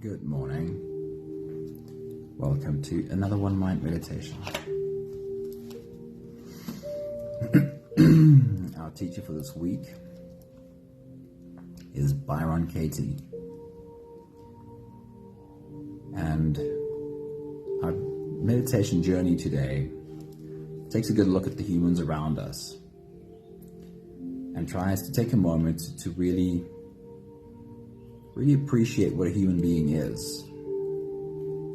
Good morning. Welcome to another One Mind meditation. Our teacher for this week is Byron Katie. And our meditation journey today takes a good look at the humans around us and tries to take a moment to really appreciate what a human being is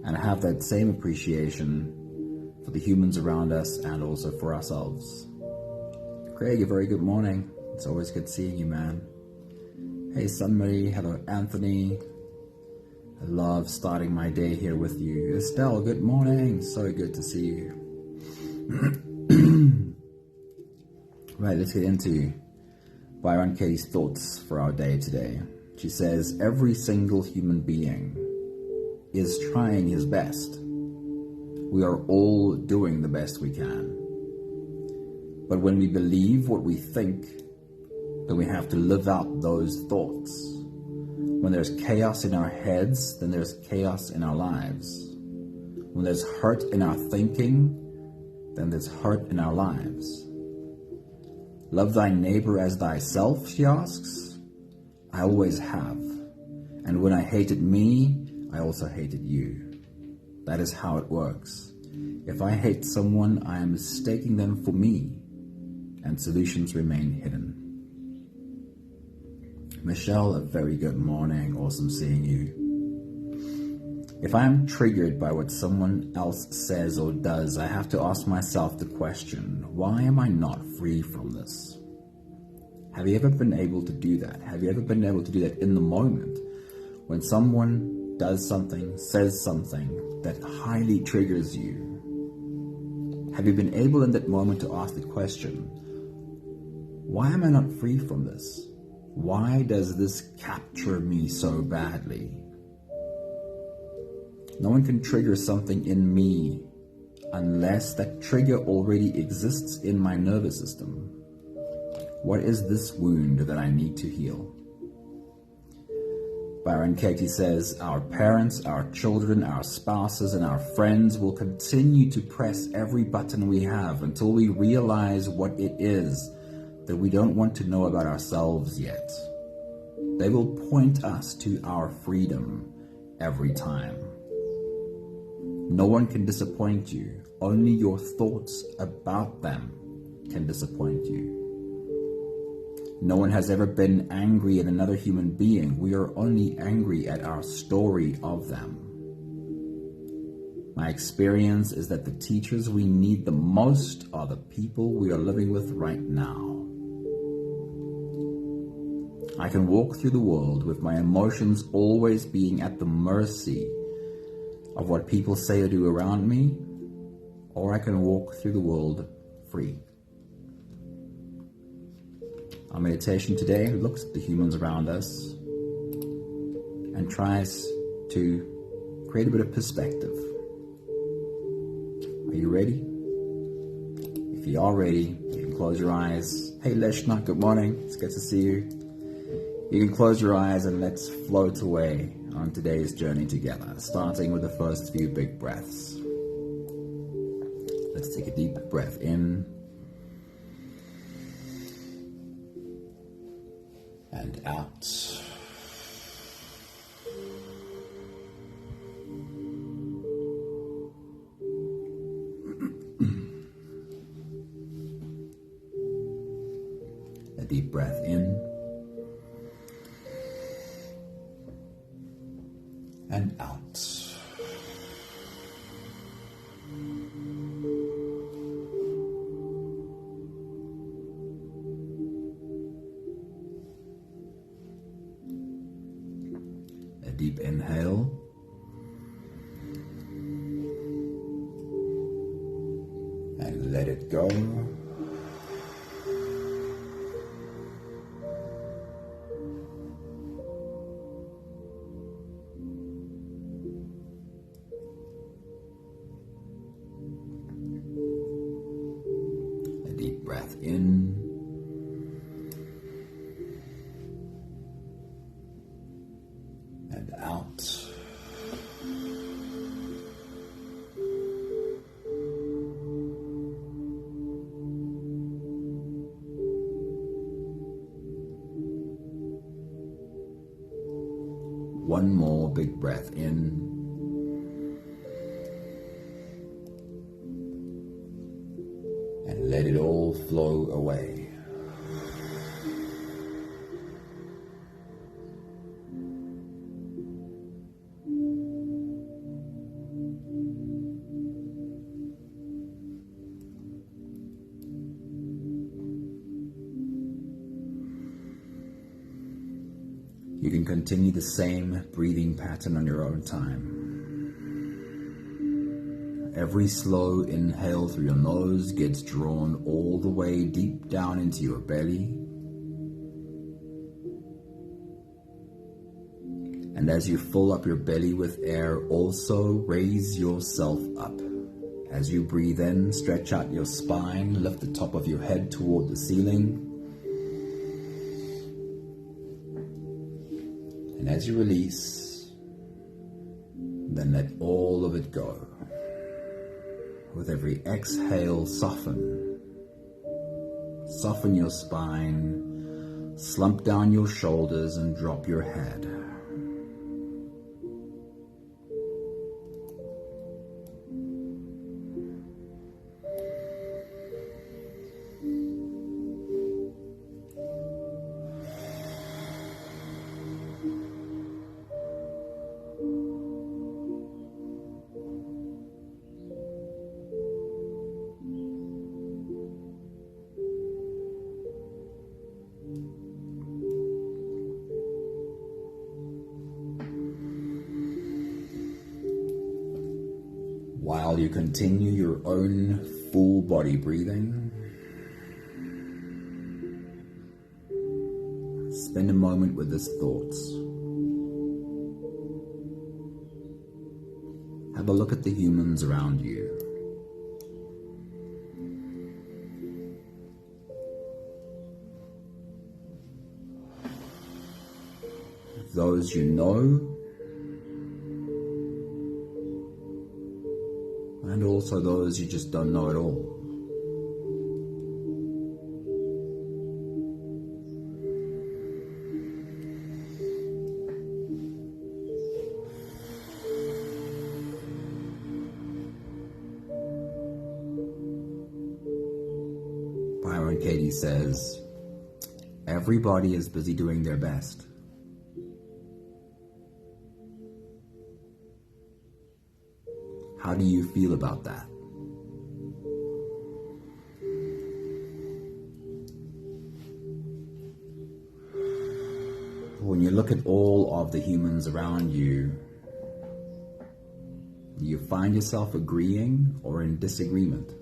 and have that same appreciation for the humans around us and also for ourselves. Craig, a very good morning. It's always good seeing you, man. Hey, Sunmarie. Hello, Anthony. I love starting my day here with you. Estelle, good morning. So good to see you. Right, let's get into Byron Katie's thoughts for our day today. She says, every single human being is trying his best. We are all doing the best we can. But when we believe what we think, then we have to live out those thoughts. When there's chaos in our heads, then there's chaos in our lives. When there's hurt in our thinking, then there's hurt in our lives. Love thy neighbor as thyself, she asks. I always have. And when I hated me, I also hated you. That is how it works. If I hate someone, I am mistaking them for me, and solutions remain hidden. Michelle, a very good morning. Awesome seeing you. If I am triggered by what someone else says or does, I have to ask myself the question, why am I not free from this? Have you ever been able to do that? Have you ever been able to do that in the moment when someone does something, says something that highly triggers you? Have you been able in that moment to ask the question, why am I not free from this? Why does this capture me so badly? No one can trigger something in me unless that trigger already exists in my nervous system. What is this wound that I need to heal? Byron Katie says, our parents, our children, our spouses, and our friends will continue to press every button we have until we realize what it is that we don't want to know about ourselves yet. They will point us to our freedom every time. No one can disappoint you. Only your thoughts about them can disappoint you. No one has ever been angry at another human being. We are only angry at our story of them. My experience is that the teachers we need the most are the people we are living with right now. I can walk through the world with my emotions always being at the mercy of what people say or do around me, or I can walk through the world free. Our meditation today looks at the humans around us and tries to create a bit of perspective. Are you ready? If you are ready, you can close your eyes. Hey Leshna, good morning. It's good to see you. You can close your eyes and let's float away on today's journey together, starting with the first few big breaths. Let's take a deep breath in and out. A deep breath in and out. A deep inhale and let it go. Breath in and out. One more big breath in. And let it all flow away. You can continue the same breathing pattern on your own time. Every slow inhale through your nose gets drawn all the way deep down into your belly. And as you fill up your belly with air, also raise yourself up. As you breathe in, stretch out your spine, lift the top of your head toward the ceiling. And as you release, then let all of it go. With every exhale, soften. Soften your spine, slump down your shoulders and drop your head. While you continue your own full body breathing, spend a moment with these thoughts. Have a look at the humans around you. Those you know, and also those you just don't know at all. Byron Katie says, everybody is busy doing their best. How do you feel about that? When you look at all of the humans around you, do you find yourself agreeing or in disagreement?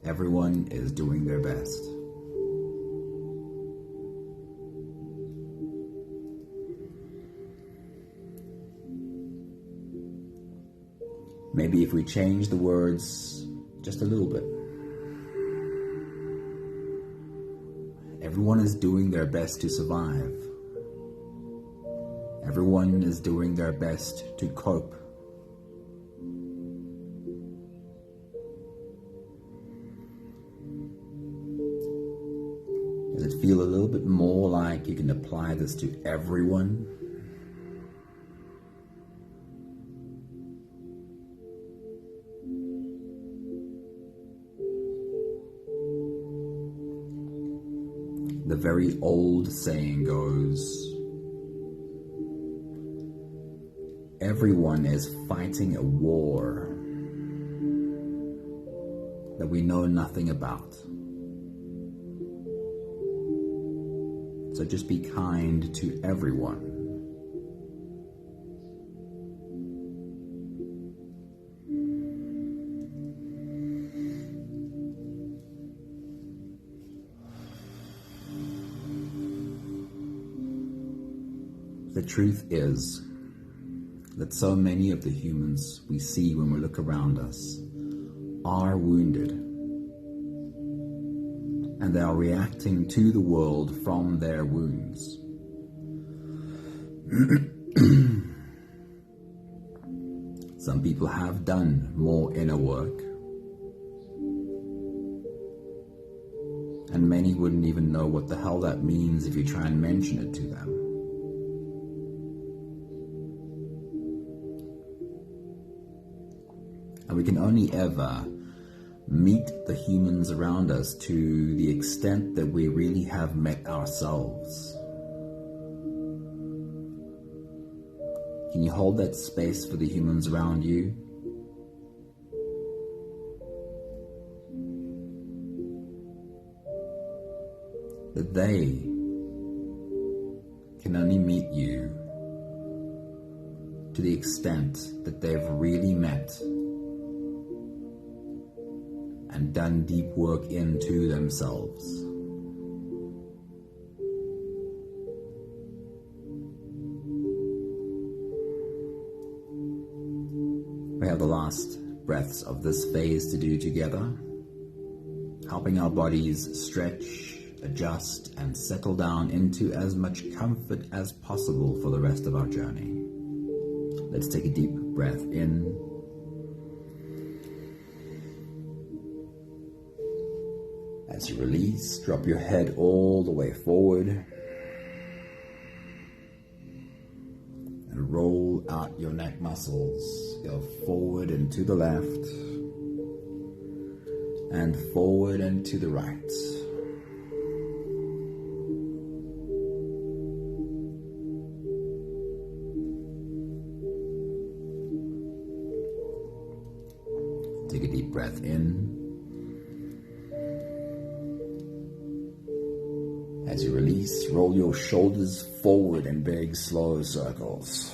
Everyone is doing their best. Maybe if we change the words just a little bit. Everyone is doing their best to survive. Everyone is doing their best to cope. Does it feel a little bit more like you can apply this to everyone? The very old saying goes, everyone is fighting a war that we know nothing about. So just be kind to everyone. The truth is that so many of the humans we see when we look around us are wounded, and they are reacting to the world from their wounds. Some people have done more inner work, and many wouldn't even know what the hell that means if you try and mention it to them. we can only ever meet the humans around us to the extent that we really have met ourselves. Can you hold that space for the humans around you? That they can only meet you to the extent that they've really met and done deep work into themselves. We have the last breaths of this phase to do together, helping our bodies stretch, adjust, and settle down into as much comfort as possible for the rest of our journey. Let's take a deep breath in. As you release, drop your head all the way forward and roll out your neck muscles. Go forward and to the left and forward and to the right. Take a deep breath in. As you release, roll your shoulders forward in big, slow circles.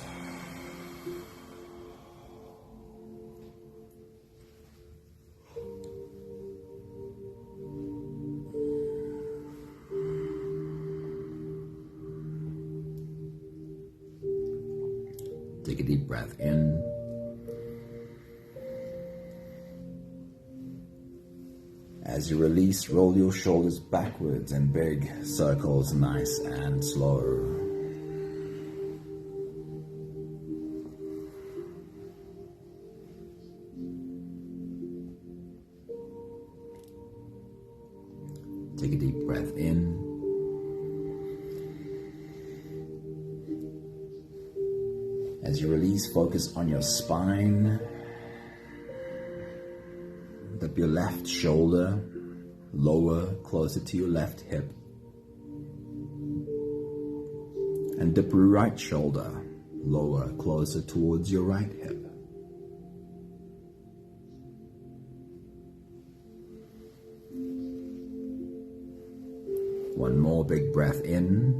Take a deep breath in. As you release, roll your shoulders backwards in big circles, nice and slow. Take a deep breath in. As you release, focus on your spine. Dip your left shoulder lower, closer to your left hip. And dip your right shoulder lower, closer towards your right hip. One more big breath in.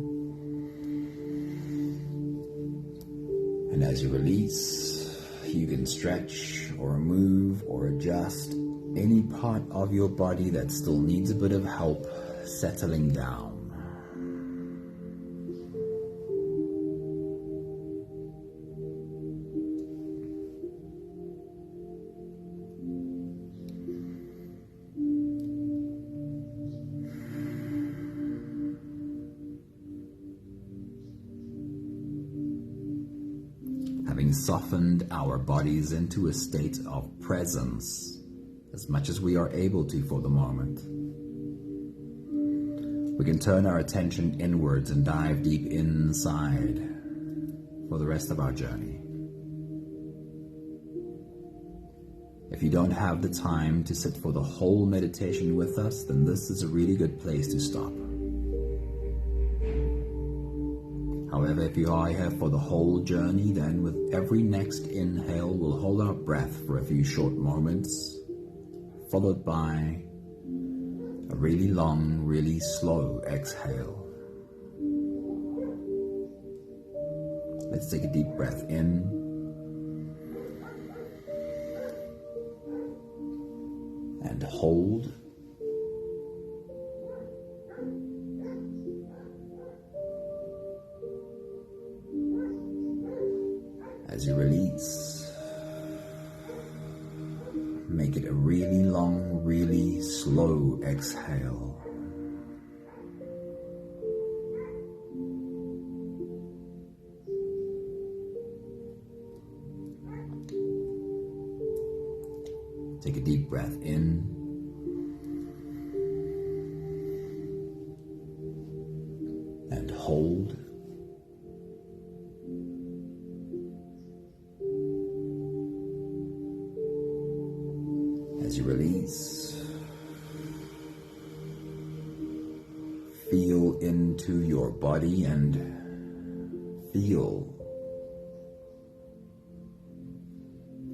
And as you release, you can stretch or move or adjust any part of your body that still needs a bit of help settling down. Having softened our bodies into a state of presence, as much as we are able to for the moment, we can turn our attention inwards and dive deep inside for the rest of our journey. If you don't have the time to sit for the whole meditation with us, then this is a really good place to stop. However, if you are here for the whole journey, then with every next inhale, we'll hold our breath for a few short moments, followed by a really long, really slow exhale. Let's take a deep breath in. And hold. As you release, make it a really long, really slow exhale. Take a deep breath in. And hold. As you release, feel into your body and feel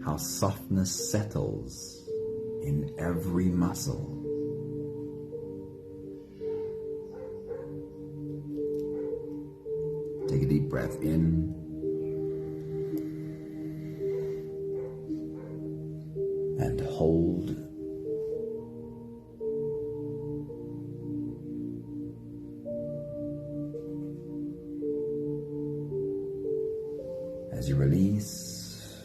how softness settles in every muscle. Take a deep breath in and hold. As you release,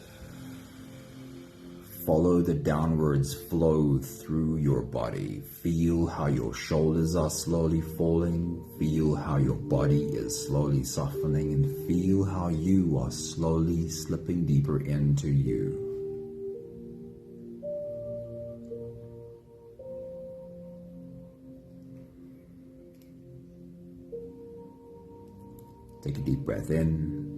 follow the downwards flow through your body. Feel how your shoulders are slowly falling. Feel how your body is slowly softening, and feel how you are slowly slipping deeper into you. Take a deep breath in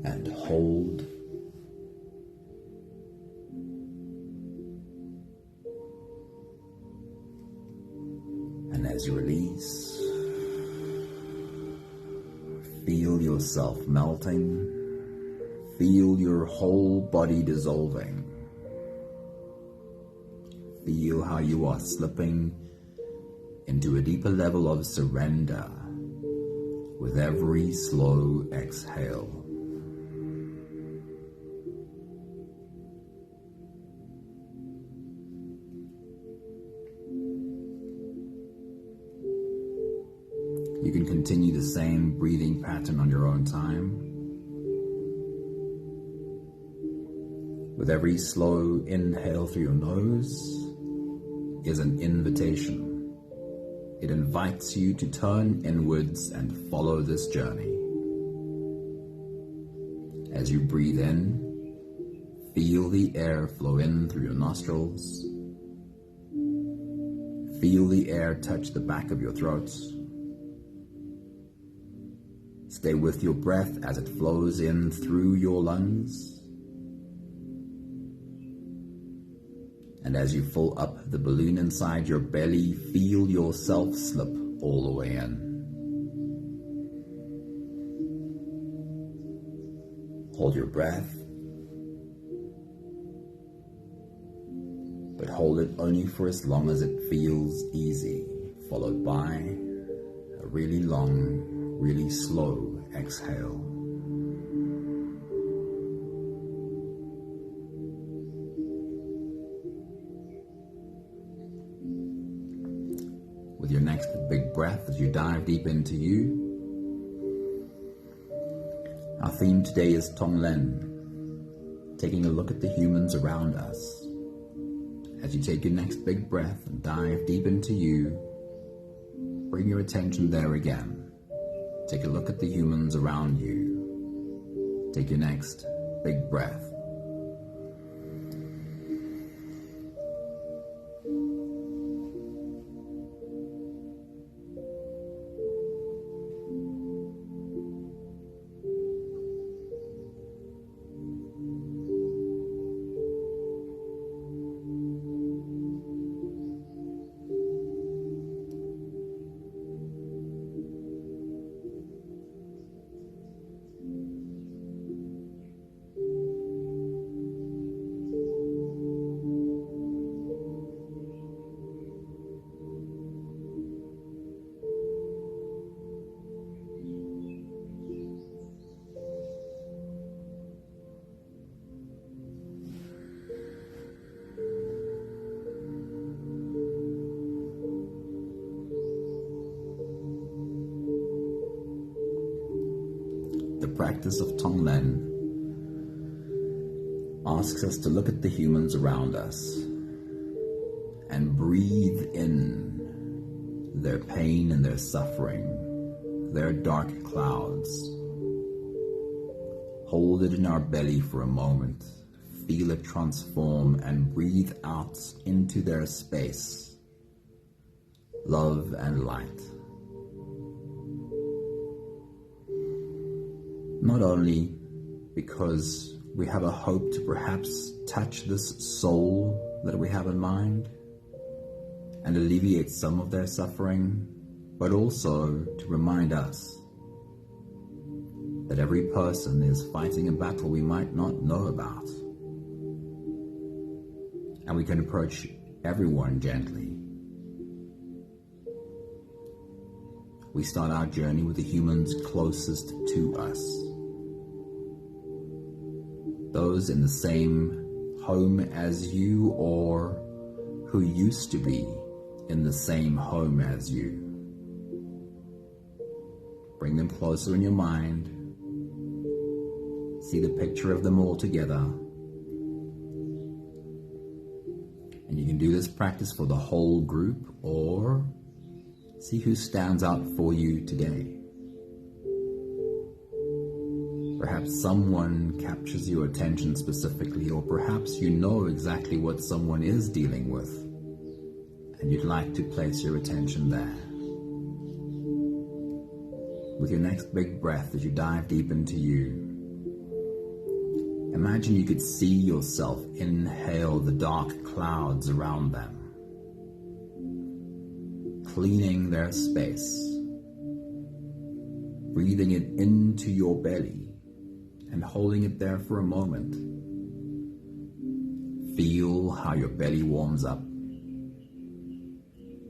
and hold. And as you release, feel yourself melting. Feel your whole body dissolving. Feel how you are slipping into a deeper level of surrender with every slow exhale. You can continue the same breathing pattern on your own time. With every slow inhale through your nose is an invitation. It invites you to turn inwards and follow this journey. As you breathe in, feel the air flow in through your nostrils. Feel the air touch the back of your throat. Stay with your breath as it flows in through your lungs. And as you fill up the balloon inside your belly, feel yourself slip all the way in. Hold your breath, but hold it only for as long as it feels easy, followed by a really long, really slow exhale. With your next big breath as you dive deep into you. Our theme today is TONGLEN, taking a look at the humans around us. As you take your next big breath and dive deep into you, bring your attention there again. Take a look at the humans around you. Take your next big breath. The practice of Tonglen asks us to look at the humans around us and breathe in their pain and their suffering, their dark clouds. Hold it in our belly for a moment, feel it transform, and breathe out into their space, love and light. Not only because we have a hope to perhaps touch this soul that we have in mind and alleviate some of their suffering, but also to remind us that every person is fighting a battle we might not know about. And we can approach everyone gently. We start our journey with the humans closest to us, those in the same home as you or who used to be in the same home as you. Bring them closer in your mind. See the picture of them all together. And you can do this practice for the whole group, or see who stands out for you today. Perhaps someone captures your attention specifically, or perhaps you know exactly what someone is dealing with, and you'd like to place your attention there. With your next big breath as you dive deep into you, imagine you could see yourself inhale the dark clouds around them, cleaning their space, breathing it into your belly and holding it there for a moment. Feel how your belly warms up,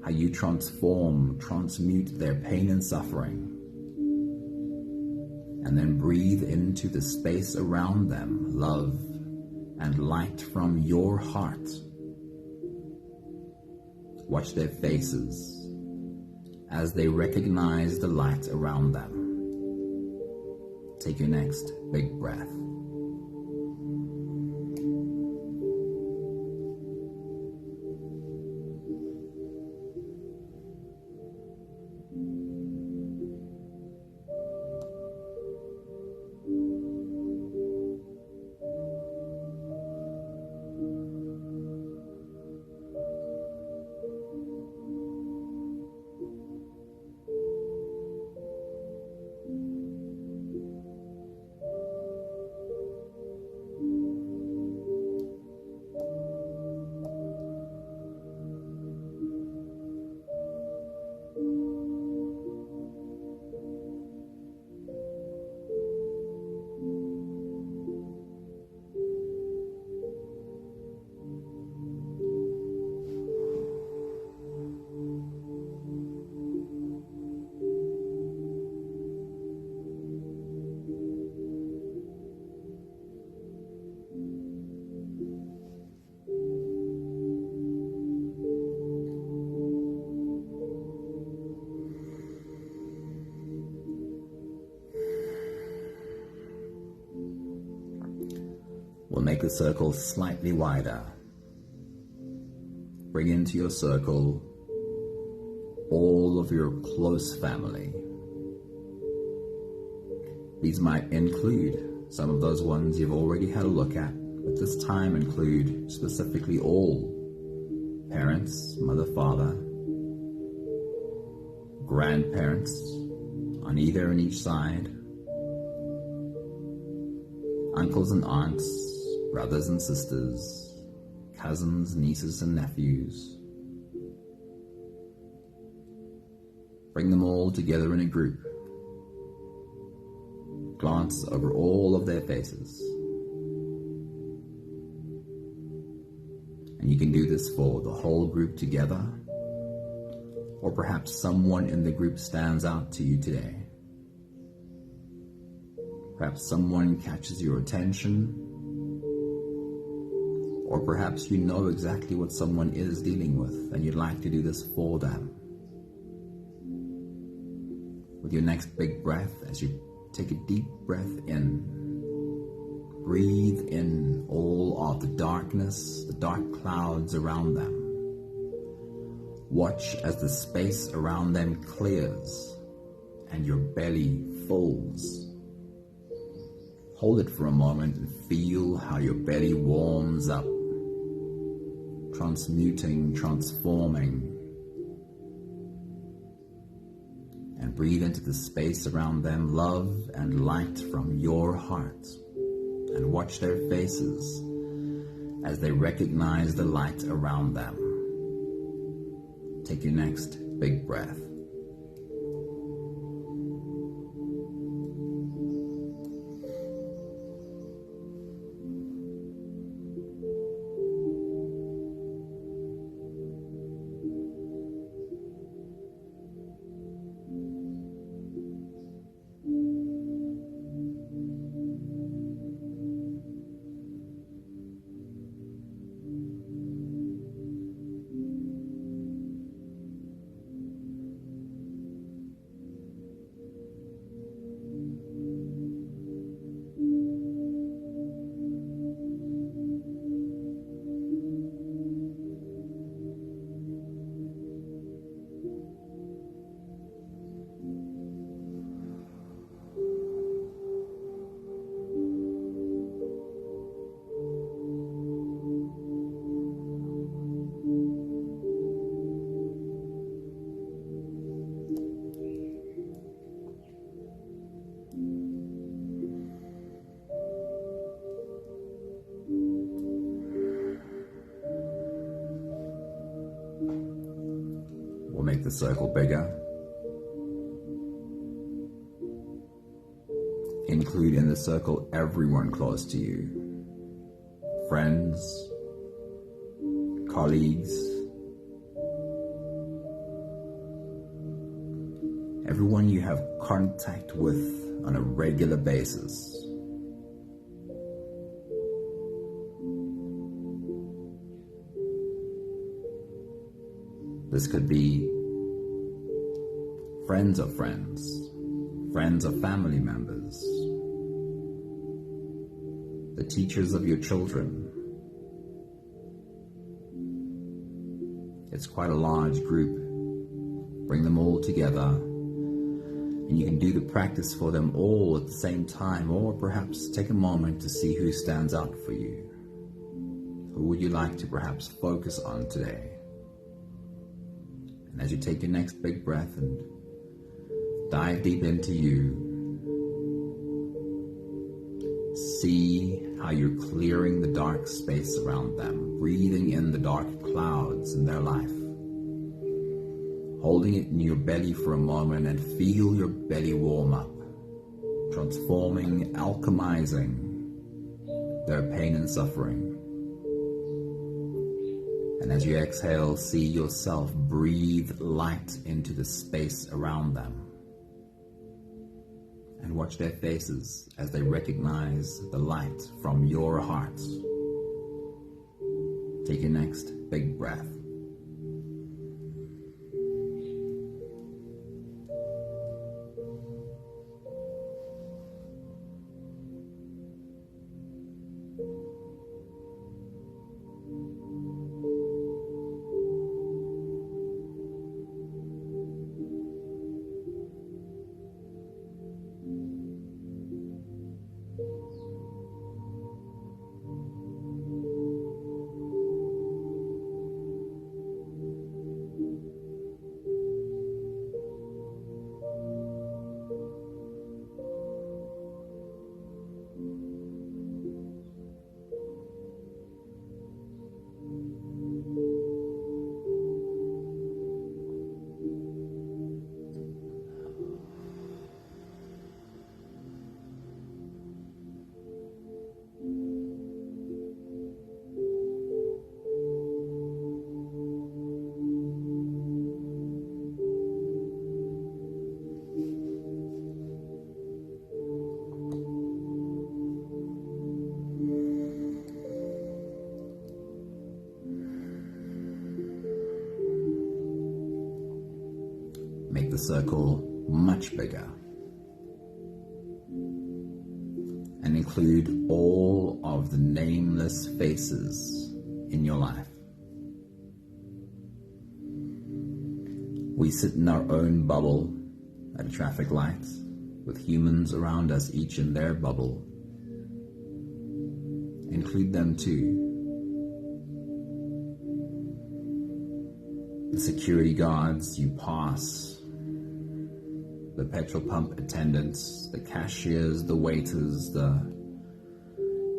how you transmute their pain and suffering, and then breathe into the space around them, love and light from your heart. Watch their faces as they recognize the light around them. Take your next big breath. We'll make the circle slightly wider. Bring into your circle all of your close family. These might include some of those ones you've already had a look at, but this time include specifically all parents, mother, father, grandparents on either and each side, uncles and aunts, brothers and sisters, cousins, nieces and nephews. Bring them all together in a group. Glance over all of their faces. And you can do this for the whole group together, or perhaps someone in the group stands out to you today. Perhaps someone catches your attention, or perhaps you know exactly what someone is dealing with and you'd like to do this for them. With your next big breath, as you take a deep breath in, breathe in all of the darkness, the dark clouds around them. Watch as the space around them clears and your belly fills. Hold it for a moment and feel how your belly warms up, transmuting, transforming. And breathe into the space around them, love and light from your heart. and watch their faces as they recognize the light around them. Take your next big breath. We'll make the circle bigger. Include in the circle everyone close to you. Friends, colleagues, everyone you have contact with on a regular basis. This could be friends of friends, friends of family members, the teachers of your children. It's quite a large group. Bring them all together, and you can do the practice for them all at the same time, or perhaps take a moment to see who stands out for you. Who would you like to perhaps focus on today? And as you take your next big breath and dive deep into you, see how you're clearing the dark space around them, breathing in the dark clouds in their life, holding it in your belly for a moment and feel your belly warm up, transforming, alchemizing their pain and suffering. And as you exhale, see yourself breathe light into the space around them. And watch their faces as they recognize the light from your heart. Take your next big breath. Make the circle much bigger and include all of the nameless faces in your life. We sit in our own bubble at a traffic light with humans around us, each in their bubble. Include them too. The security guards you pass, the petrol pump attendants, the cashiers, the waiters, the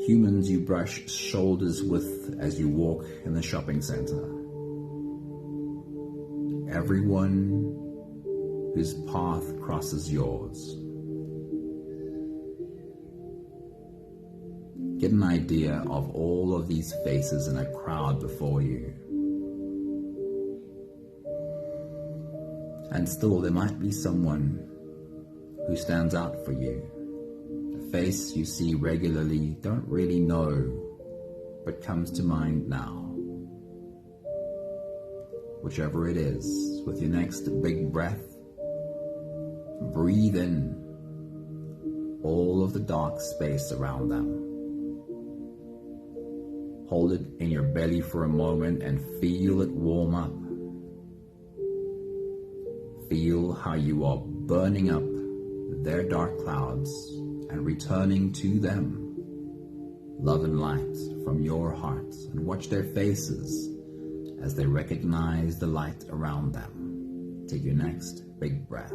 Humans you brush shoulders with as you walk in the shopping center. Everyone whose path crosses yours. Get an idea of all of these faces in a crowd before you. And still there might be someone who stands out for you. A face you see regularly, don't really know, but comes to mind now. Whichever it is, with your next big breath, breathe in all of the dark space around them. Hold it in your belly for a moment and feel it warm up. Feel how you are burning up their dark clouds and returning to them love and light from your heart, and watch their faces as they recognize the light around them. Take your next big breath.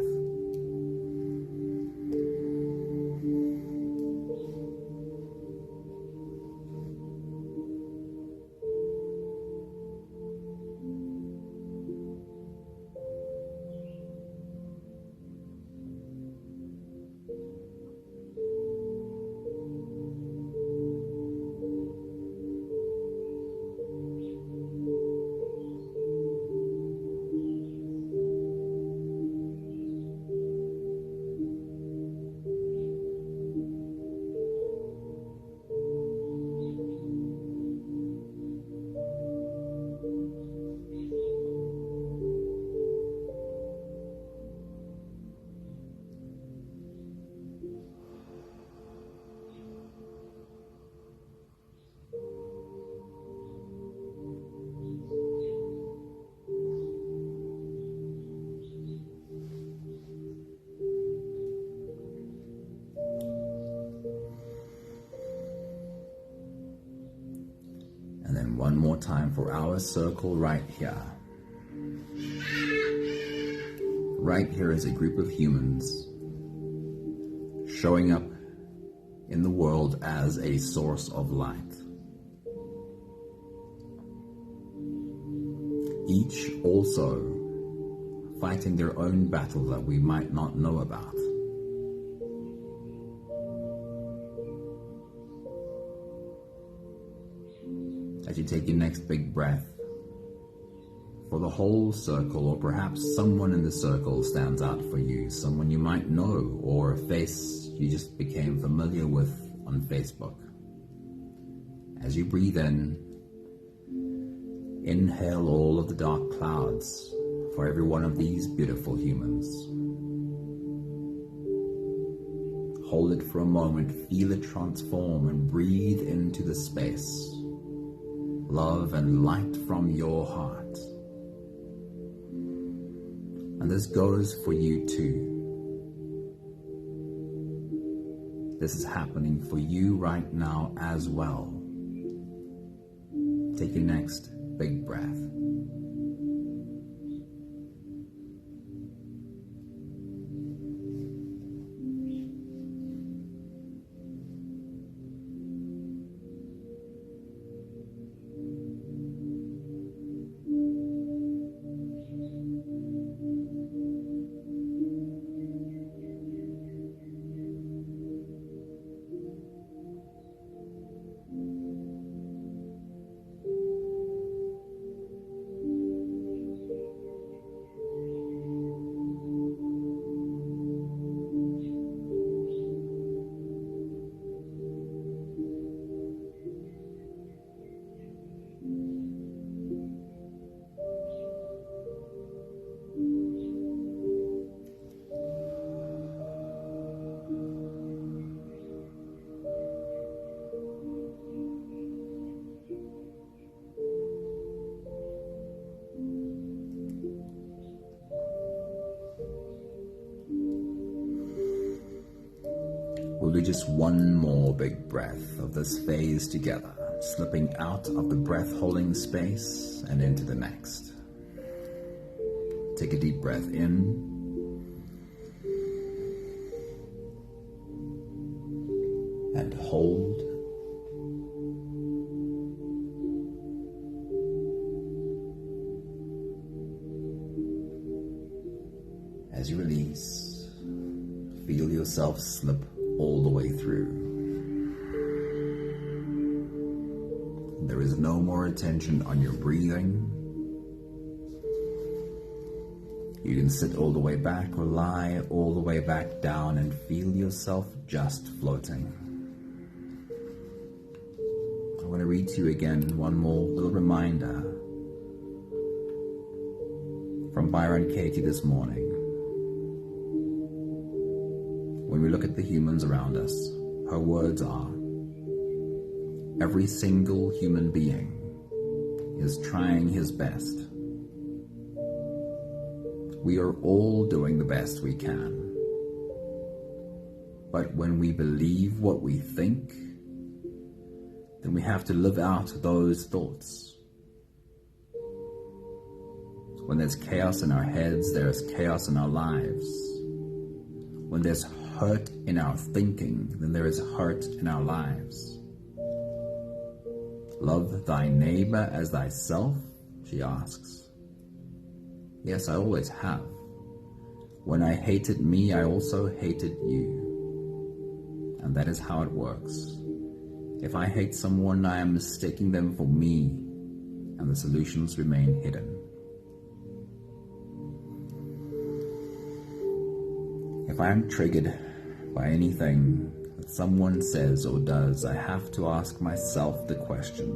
And then one more time for our circle right here. Right here is a group of humans showing up in the world as a source of light. Each also fighting their own battle that we might not know about. As you take your next big breath, for the whole circle, or perhaps someone in the circle stands out for you, someone you might know, or a face you just became familiar with on Facebook. As you breathe in, inhale all of the dark clouds for every one of these beautiful humans. Hold it for a moment, feel it transform, and breathe into the space. Love and light from your heart. And this goes for you too. This is happening for you right now as well. Take your next big breath. We'll do just one more big breath of this phase together, slipping out of the breath-holding space and into the next. Take a deep breath in and hold yourself slip all the way through. There is no more attention on your breathing. You can sit all the way back or lie all the way back down and feel yourself just floating. I want to read to you again one more little reminder from Byron Katie this morning. When we look at the humans around us, her words are, every single human being is trying his best. We are all doing the best we can. But when we believe what we think, then we have to live out those thoughts. When there's chaos in our heads, there's chaos in our lives. When there's hurt in our thinking, then there is hurt in our lives. Love thy neighbor as thyself, she asks. Yes, I always have. When I hated me, I also hated you. And that is how it works. If I hate someone, I am mistaking them for me, and the solutions remain hidden. If I am triggered by anything that someone says or does, I have to ask myself the question,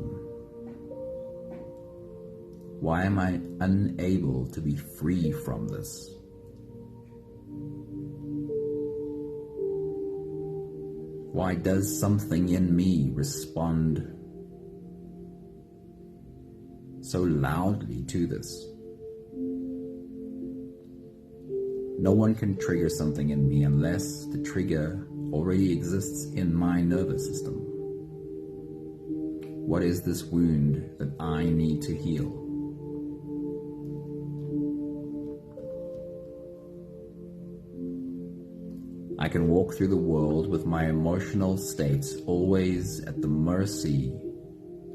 why am I unable to be free from this? Why does something in me respond so loudly to this? No one can trigger something in me unless the trigger already exists in my nervous system. What is this wound that I need to heal? I can walk through the world with my emotional states always at the mercy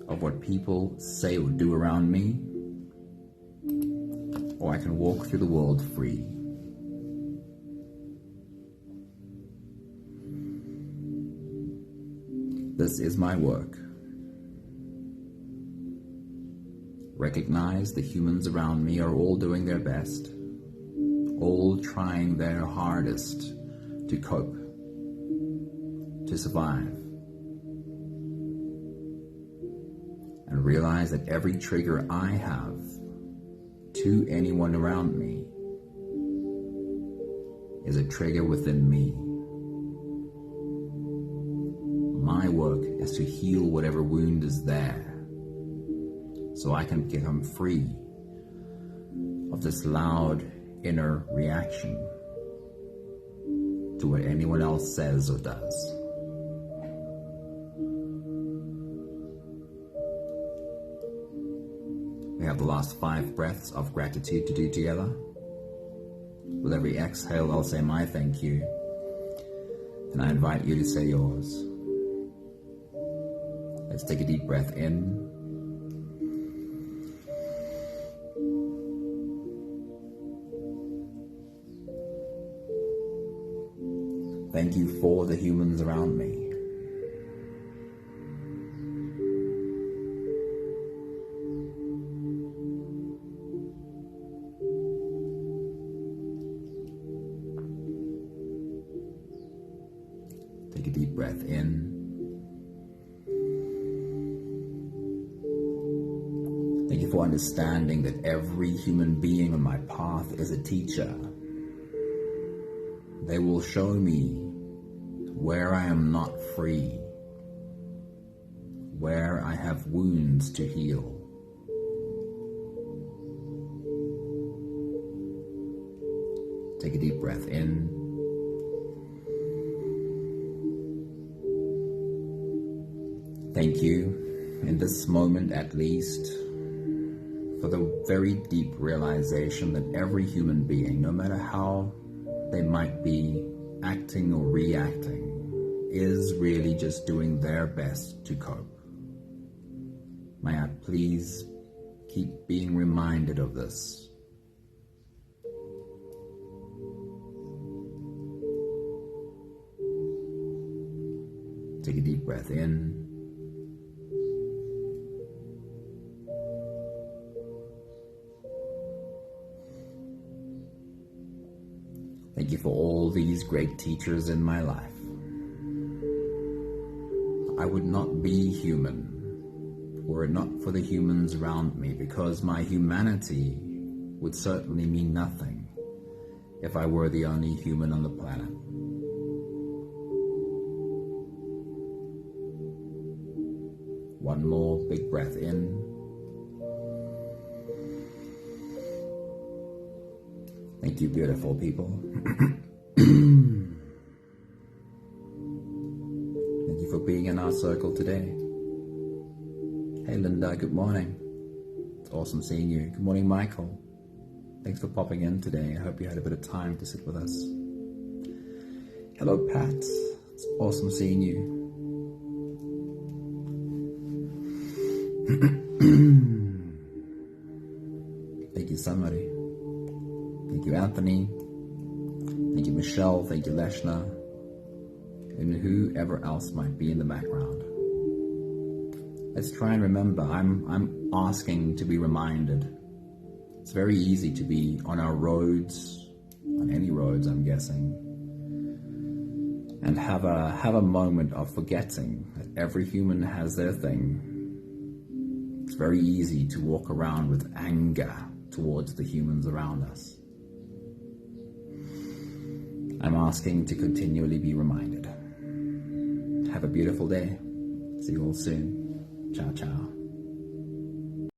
of what people say or do around me, or I can walk through the world free. This is my work. Recognize the humans around me are all doing their best, all trying their hardest to cope, to survive, and realize that every trigger I have to anyone around me is a trigger within me. My work is to heal whatever wound is there, so I can become free of this loud inner reaction to what anyone else says or does. We have the last 5 breaths of gratitude to do together. With every exhale, I'll say my thank you, and I invite you to say yours. Let's take a deep breath in. Thank you for the humans around me. Take a deep breath in. Thank you for understanding that every human being on my path is a teacher. They will show me where I am not free, where I have wounds to heal. Take a deep breath in. Thank you, in this moment at least, for the very deep realization that every human being, no matter how they might be acting or reacting, is really just doing their best to cope. May I please keep being reminded of this. Take a deep breath in. Thank you for all these great teachers in my life. I would not be human were it not for the humans around me, because my humanity would certainly mean nothing if I were the only human on the planet. One more big breath in. Thank you, beautiful people. Thank you for being in our circle today. Hey Linda, good morning. It's awesome seeing you. Good morning, Michael. Thanks for popping in today. I hope you had a bit of time to sit with us. Hello, Pat. It's awesome seeing you. Thank you, somebody. Thank you, Anthony. Thank you, Michelle. Thank you, Leshna. And whoever else might be in the background. Let's try and remember, I'm asking to be reminded. It's very easy to be on our roads, on any roads, I'm guessing, and have a moment of forgetting that every human has their thing. It's very easy to walk around with anger towards the humans around us. I'm asking to continually be reminded. Have a beautiful day. See you all soon. Ciao, ciao.